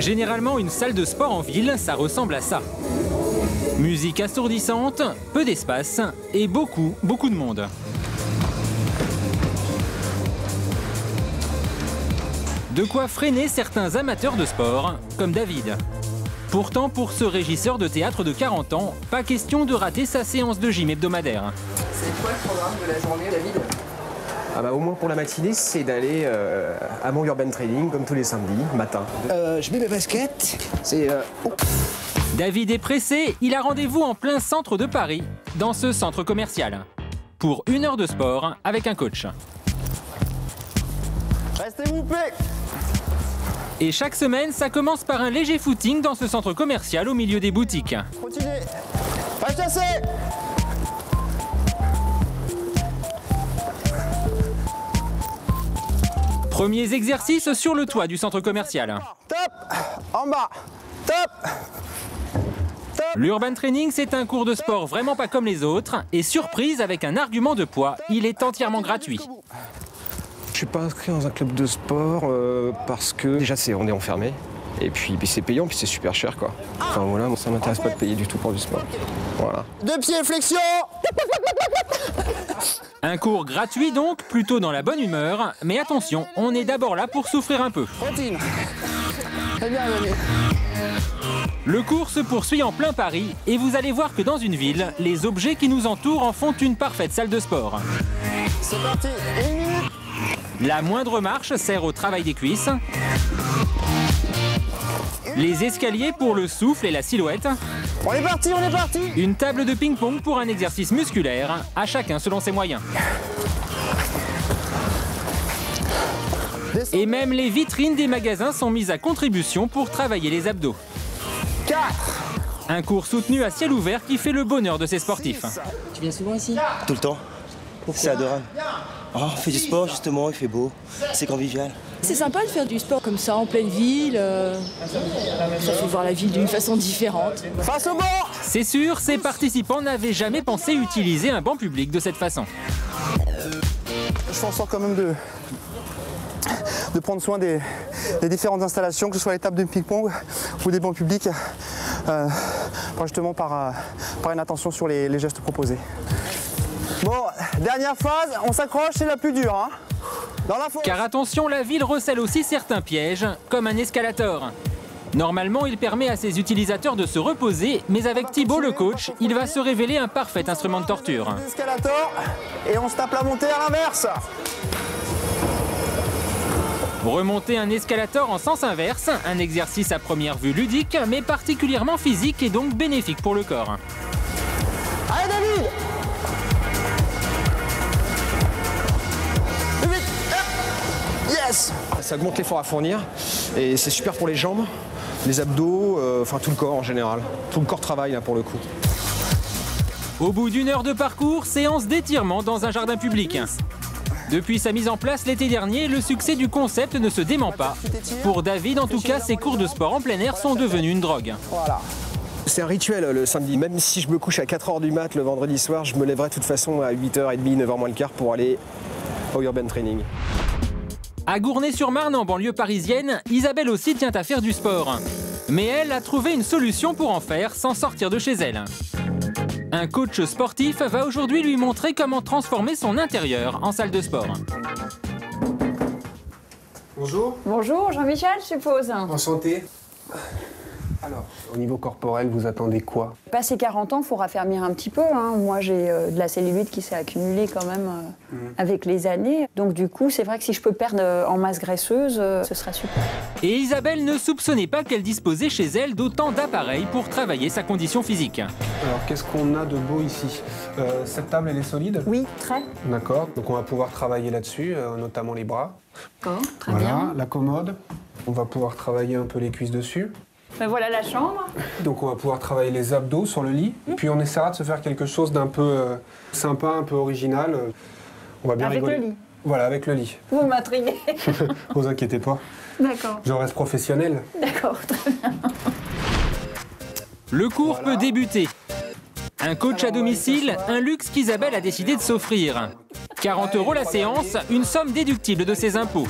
Généralement, une salle de sport en ville, ça ressemble à ça. Musique assourdissante, peu d'espace et beaucoup de monde. De quoi freiner certains amateurs de sport, comme David. Pourtant, pour ce régisseur de théâtre de 40 ans, pas question de rater sa séance de gym hebdomadaire. C'est quoi le programme de la journée, David ? Au moins pour la matinée, c'est d'aller à mon Urban Training, comme tous les samedis, matin. Je mets mes baskets, c'est... David est pressé, il a rendez-vous en plein centre de Paris, dans ce centre commercial, pour 1 heure de sport avec un coach. Restez groupés. Et chaque semaine, ça commence par un léger footing dans ce centre commercial au milieu des boutiques. Continuez. Pas chasser. Premiers exercices sur le toit du centre commercial. Top. En bas. Top. L'Urban Training, c'est un cours de sport vraiment pas comme les autres. Et surprise, avec un argument de poids, il est entièrement gratuit. Je suis pas inscrit dans un club de sport parce que déjà on est enfermé. Et puis c'est payant, puis c'est super cher quoi. Enfin voilà, moi ça m'intéresse pas de payer du tout pour du sport. Voilà. 2 pieds, flexion. Un cours gratuit donc, plutôt dans la bonne humeur. Mais attention, on est d'abord là pour souffrir un peu. Continue. Très bien, David. Le cours se poursuit en plein Paris et vous allez voir que dans une ville, les objets qui nous entourent en font une parfaite salle de sport. C'est parti, 1 minute. La moindre marche sert au travail des cuisses. Les escaliers pour le souffle et la silhouette. On est parti, on est parti. Une table de ping-pong pour un exercice musculaire, à chacun selon ses moyens. Et même les vitrines des magasins sont mises à contribution pour travailler les abdos. 4. Un cours soutenu à ciel ouvert qui fait le bonheur de ces sportifs. Tu viens souvent ici? Tout le temps. C'est adorable. Oh, on fait du sport justement, il fait beau. C'est convivial. C'est sympa de faire du sport comme ça en pleine ville. Ça fait voir la ville d'une façon différente. Face au bord. C'est sûr, ces participants n'avaient jamais pensé utiliser un banc public de cette façon. Je fais en sorte quand même de prendre soin des différentes installations, que ce soit les tables de ping-pong ou des bancs publics, justement par une attention sur les gestes proposés. Bon, dernière phase, on s'accroche, c'est la plus dure. Hein. Dans la fosse. Car attention, la ville recèle aussi certains pièges, comme un escalator. Normalement, il permet à ses utilisateurs de se reposer, mais avec Thibaut, le coach, il va se révéler un parfait instrument de torture. Escalator, et on se tape la montée à l'inverse. Remonter un escalator en sens inverse, un exercice à première vue ludique, mais particulièrement physique et donc bénéfique pour le corps. Allez David! Yes! Ça augmente l'effort à fournir et c'est super pour les jambes, les abdos, enfin tout le corps en général. Tout le corps travaille là pour le coup. Au bout d'1 heure de parcours, séance d'étirement dans un jardin public. Depuis sa mise en place l'été dernier, le succès du concept ne se dément pas. Pour David, en tout cas, ses cours de sport en plein air sont devenus une drogue. Voilà. C'est un rituel le samedi. Même si je me couche à 4h du mat le vendredi soir, je me lèverai de toute façon à 8h30, 9h moins le quart pour aller au Urban Training. À Gournay-sur-Marne, en banlieue parisienne, Isabelle aussi tient à faire du sport. Mais elle a trouvé une solution pour en faire sans sortir de chez elle. Un coach sportif va aujourd'hui lui montrer comment transformer son intérieur en salle de sport. Bonjour. Bonjour, Jean-Michel, je suppose. Enchanté. Alors, au niveau corporel, vous attendez quoi? Passé 40 ans, il faut raffermir un petit peu. Hein. Moi, j'ai de la cellulite qui s'est accumulée quand même avec les années. Donc du coup, c'est vrai que si je peux perdre en masse graisseuse, ce serait super. Et Isabelle ne soupçonnait pas qu'elle disposait chez elle d'autant d'appareils pour travailler sa condition physique. Alors, qu'est-ce qu'on a de beau ici? Cette table, elle est solide? Oui, très. D'accord. Donc on va pouvoir travailler là-dessus, notamment les bras. D'accord, très Voilà, bien. la commode. On va pouvoir travailler un peu les cuisses dessus. Ben voilà la chambre. Donc on va pouvoir travailler les abdos sur le lit. Puis on essaiera de se faire quelque chose d'un peu sympa, un peu original. On va bien rigoler. Avec le lit. Voilà, avec le lit. Vous m'intriguez. Ne vous inquiétez pas. D'accord. Je reste professionnel. D'accord, très bien. Le cours peut débuter. Un coach à domicile, un luxe qu'Isabelle a décidé de s'offrir. 40 € la séance, une somme déductible de ses impôts.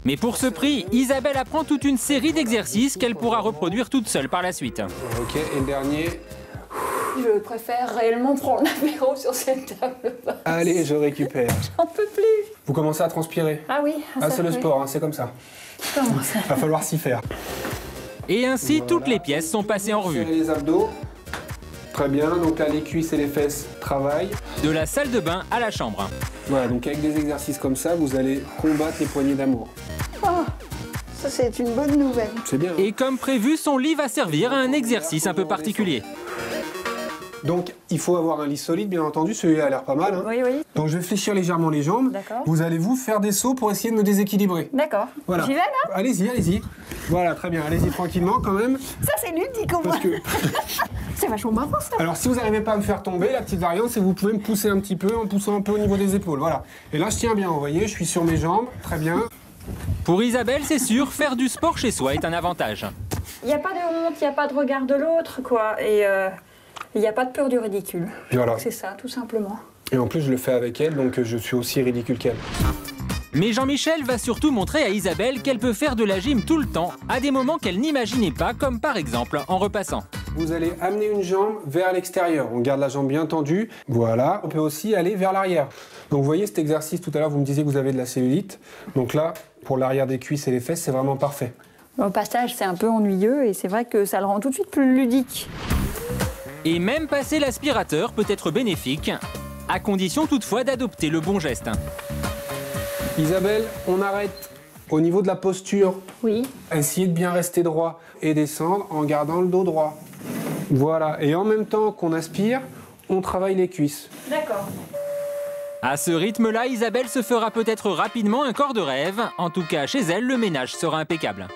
Mais pour ce prix, Isabelle apprend toute une série d'exercices qu'elle pourra reproduire toute seule par la suite. Ok, et le dernier. Je préfère réellement prendre l'apéro sur cette table basse. Allez, je récupère. J'en peux plus. Vous commencez à transpirer. Ah oui, Ah, c'est le sport, hein, c'est comme ça. Comment ça? Va falloir s'y faire. Et ainsi, toutes les pièces sont passées en revue. Serrez les abdos. Très bien, donc là les cuisses et les fesses travaillent. De la salle de bain à la chambre. Voilà, donc avec des exercices comme ça, vous allez combattre les poignées d'amour. Oh, ça c'est une bonne nouvelle. C'est bien. Et comme prévu, son lit va servir à un exercice un peu particulier. Donc il faut avoir un lit solide, bien entendu, celui-là a l'air pas mal. Hein. Oui, oui. Donc je vais fléchir légèrement les jambes. D'accord. Vous allez vous faire des sauts pour essayer de me déséquilibrer. D'accord. Voilà. J'y vais là? Allez-y, allez-y. Voilà, très bien, allez-y tranquillement quand même. Ça c'est ludique au moins. Parce que... C'est vachement marrant ça. Alors si vous n'arrivez pas à me faire tomber, la petite variante, c'est que vous pouvez me pousser un petit peu en poussant un peu au niveau des épaules. Voilà. Et là je tiens bien, vous voyez, je suis sur mes jambes, très bien. Pour Isabelle, c'est sûr, faire du sport chez soi est un avantage. Il n'y a pas de honte, il n'y a pas de regard de l'autre, quoi. Et il n'y a pas de peur du ridicule. Voilà. C'est ça, tout simplement. Et en plus je le fais avec elle, donc je suis aussi ridicule qu'elle. Mais Jean-Michel va surtout montrer à Isabelle qu'elle peut faire de la gym tout le temps, à des moments qu'elle n'imaginait pas, comme par exemple en repassant. Vous allez amener une jambe vers l'extérieur. On garde la jambe bien tendue. Voilà. On peut aussi aller vers l'arrière. Donc vous voyez cet exercice tout à l'heure, vous me disiez que vous avez de la cellulite. Donc là, pour l'arrière des cuisses et les fesses, c'est vraiment parfait. Au passage, c'est un peu ennuyeux et c'est vrai que ça le rend tout de suite plus ludique. Et même passer l'aspirateur peut être bénéfique, à condition toutefois d'adopter le bon geste. Isabelle, on arrête au niveau de la posture. Oui. Essayez de bien rester droit et descendre en gardant le dos droit. Voilà. Et en même temps qu'on aspire, on travaille les cuisses. D'accord. À ce rythme-là, Isabelle se fera peut-être rapidement un corps de rêve. En tout cas, chez elle, le ménage sera impeccable.